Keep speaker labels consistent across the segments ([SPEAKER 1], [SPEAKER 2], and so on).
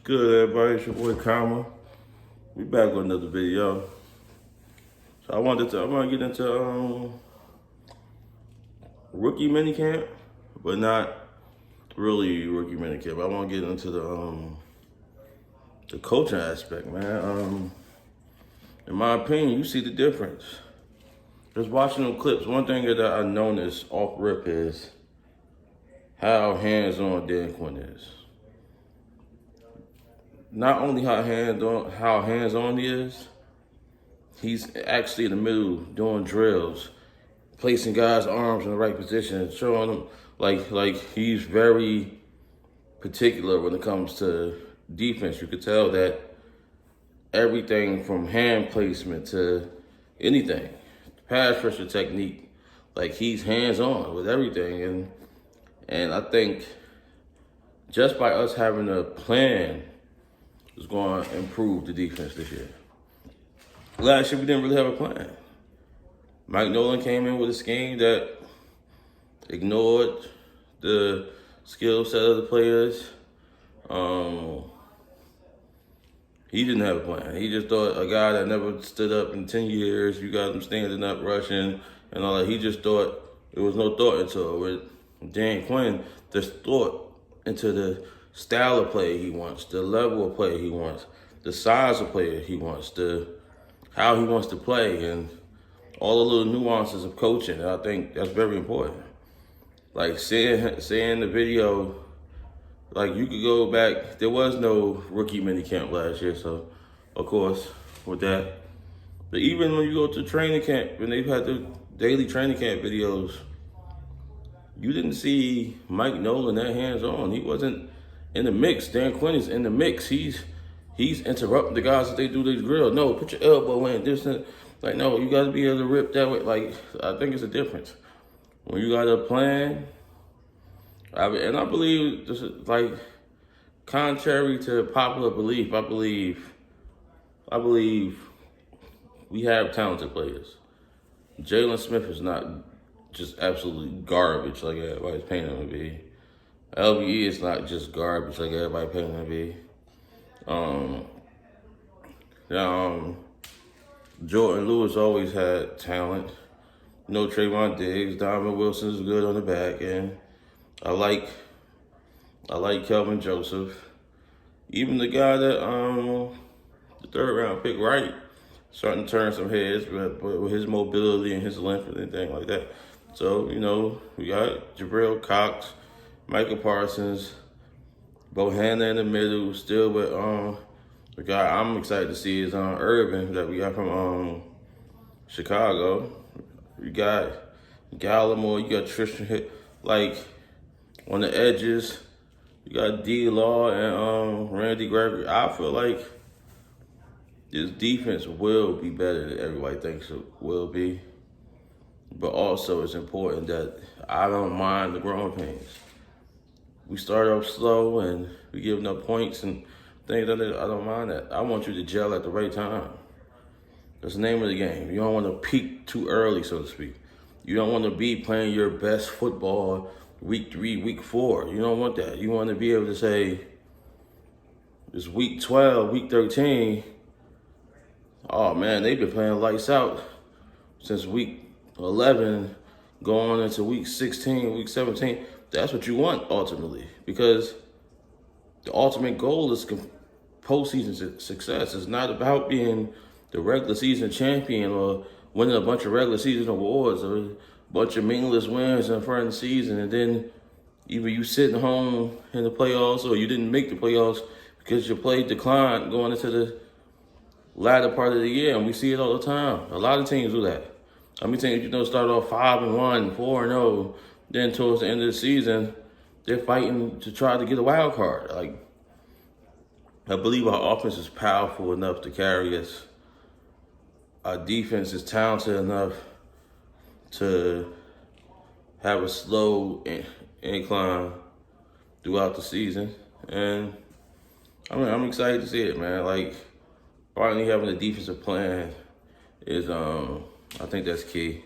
[SPEAKER 1] Good, everybody. It's your boy Kama. We back with another video. So I want to get into rookie minicamp, but not really rookie minicamp. I want to get into the coaching aspect, man. In my opinion, you see the difference. Just watching them clips, one thing that I noticed off rip is how hands-on Dan Quinn is. Not only how hands-on he is, he's actually in the middle doing drills, placing guys' arms in the right position, showing them like he's very particular when it comes to defense. You could tell that everything from hand placement to anything, pass rusher technique, like he's hands-on with everything. And I think just by us having a plan is going to improve the defense this year. Last year, we didn't really have a plan. Mike Nolan came in with a scheme that ignored the skill set of the players. He didn't have a plan. He just thought a guy that never stood up in 10 years, you got him standing up, rushing, and all that. He just thought there was no thought into it. With Dan Quinn, there's thought into the style of play he wants, the level of play he wants, the size of player he wants, how he wants to play, and all the little nuances of coaching. And I think that's very important. Like seeing the video, like you could go back, there was no rookie minicamp last year, so of course with that. But even when you go to training camp, when they've had the daily training camp videos, you didn't see Mike Nolan that hands-on. He wasn't in the mix. Dan Quinn is in the mix. He's interrupting the guys as they do these drills. No, put your elbow in. This and like, no, you got to be able to rip that way. Like, I think it's a difference when you got a plan. And I believe this is like contrary to popular belief. I believe we have talented players. Jalen Smith is not just absolutely garbage like everybody's painting him to be. LVE is not just garbage like everybody painting him to be. Jordan Lewis always had talent. You know, Trayvon Diggs, Donovan Wilson is good on the back end. I like Kelvin Joseph. Even the guy that the third round pick, Wright, starting to turn some heads, but with his mobility and his length and everything like that. So, you know, we got Jabril Cox, Michael Parsons, Bohanna in the middle, still with the guy I'm excited to see is Urban that we got from Chicago. You got Gallimore, you got Tristan Hill, like on the edges. You got D-Law and Randy Gregory. I feel like this defense will be better than everybody thinks it will be. But also it's important that I don't mind the growing pains. We start off slow and we give enough points and things like that. I don't mind that. I want you to gel at the right time. That's the name of the game. You don't want to peak too early, so to speak. You don't want to be playing your best football week 3, week 4. You don't want that. You want to be able to say, it's week 12, week 13. Oh man, they've been playing lights out since week 11, going into week 16, week 17. That's what you want ultimately, because the ultimate goal is postseason success. It's not about being the regular season champion or winning a bunch of regular season awards or a bunch of meaningless wins in front of the season, and then either you sitting home in the playoffs or you didn't make the playoffs because your play declined going into the latter part of the year. And we see it all the time. A lot of teams do that. How many teams, start off 5-1, 4-0, then towards the end of the season, they're fighting to try to get a wild card. Like, I believe our offense is powerful enough to carry us. Our defense is talented enough to have a slow incline throughout the season. And I'm excited to see it, man. Like, finally having a defensive plan is, I think that's key.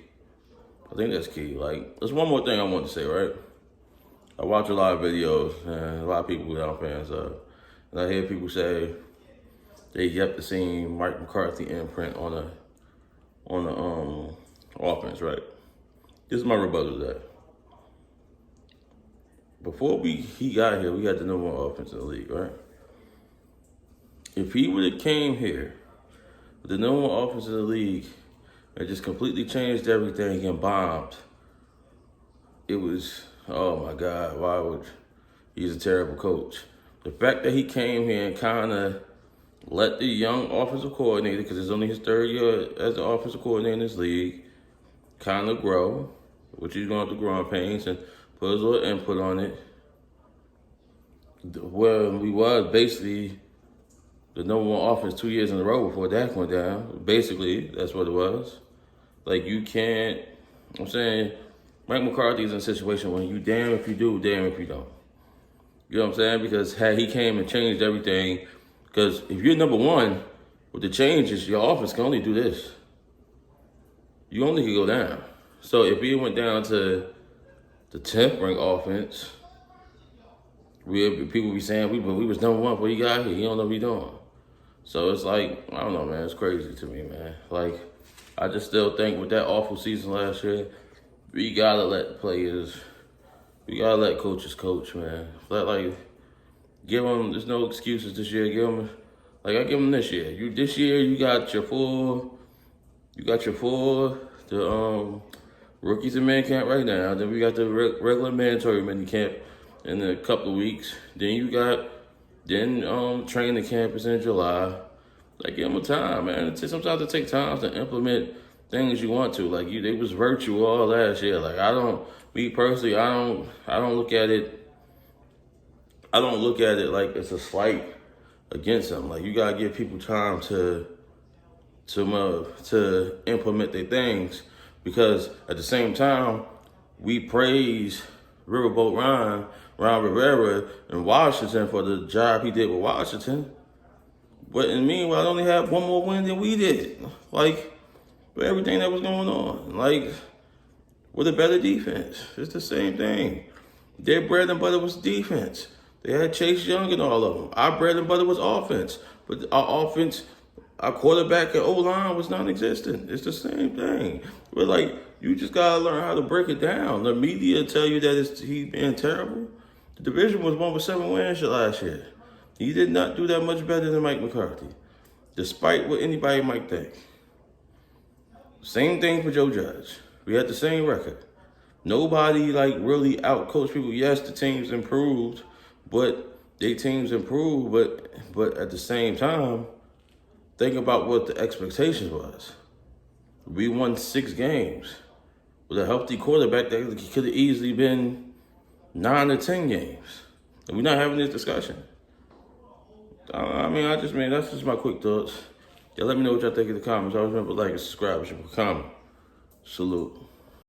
[SPEAKER 1] Like, there's one more thing I want to say, right? I watch a lot of videos, and a lot of people that I'm fans of. And I hear people say they yet to see Mike McCarthy imprint on the offense, right? This is my rebuttal to that. Before he got here, we had the number one offense in the league, right? If he would have came here with the number one offense in the league and just completely changed everything and bombed, it was, oh my God, why would he's a terrible coach. The fact that he came here and kind of let the young offensive coordinator, because it's only his third year as the offensive coordinator in this league, kind of grow, which he's going to have to grow in pains and put his little input on it. Well, we was basically the number one offense 2 years in a row before Dak went down. Basically, that's what it was. Like, you can't, I'm saying, Mike McCarthy is in a situation where you damn if you do, damn if you don't. You know what I'm saying? Because had he came and changed everything, because if you're number one, with the changes, your offense can only do this. You only can go down. So if he went down to the 10th ranked offense, people be saying we was number one before he got here. He don't know what he doing. So it's like, I don't know, man. It's crazy to me, man. Like, I just still think with that awful season last year, we gotta let players, we gotta let coaches coach, man. Give them, there's no excuses this year. Give them, like I give them this year. This year you got your four, the rookies in man camp right now. Then we got the regular mandatory mini camp in a couple of weeks. Then you got, training camp is in July. Like, give them a time, man. Sometimes it takes time to implement things you want to. Like, they was virtual all last year. Like, me personally, I don't look at it like it's a slight against them. Like, you gotta give people time to implement their things, because at the same time, we praise Riverboat Ron Rivera in Washington for the job he did with Washington. But in meanwhile, I only had one more win than we did. Like, with everything that was going on. Like, with a better defense. It's the same thing. Their bread and butter was defense. They had Chase Young and all of them. Our bread and butter was offense. But our offense, our quarterback and O-line was non-existent. It's the same thing. But, like, you just got to learn how to break it down. The media tell you that he's been terrible. The division was won with 7 wins last year. He did not do that much better than Mike McCarthy, despite what anybody might think. Same thing for Joe Judge. We had the same record. Nobody, really outcoached people. Yes, the teams improved, but at the same time, think about what the expectations was. We won 6 games. With a healthy quarterback, that could have easily been 9 or 10 games. And we're not having this discussion. That's just my quick thoughts. Yeah, let me know what y'all think in the comments. Always remember, like and subscribe. Comment. Salute.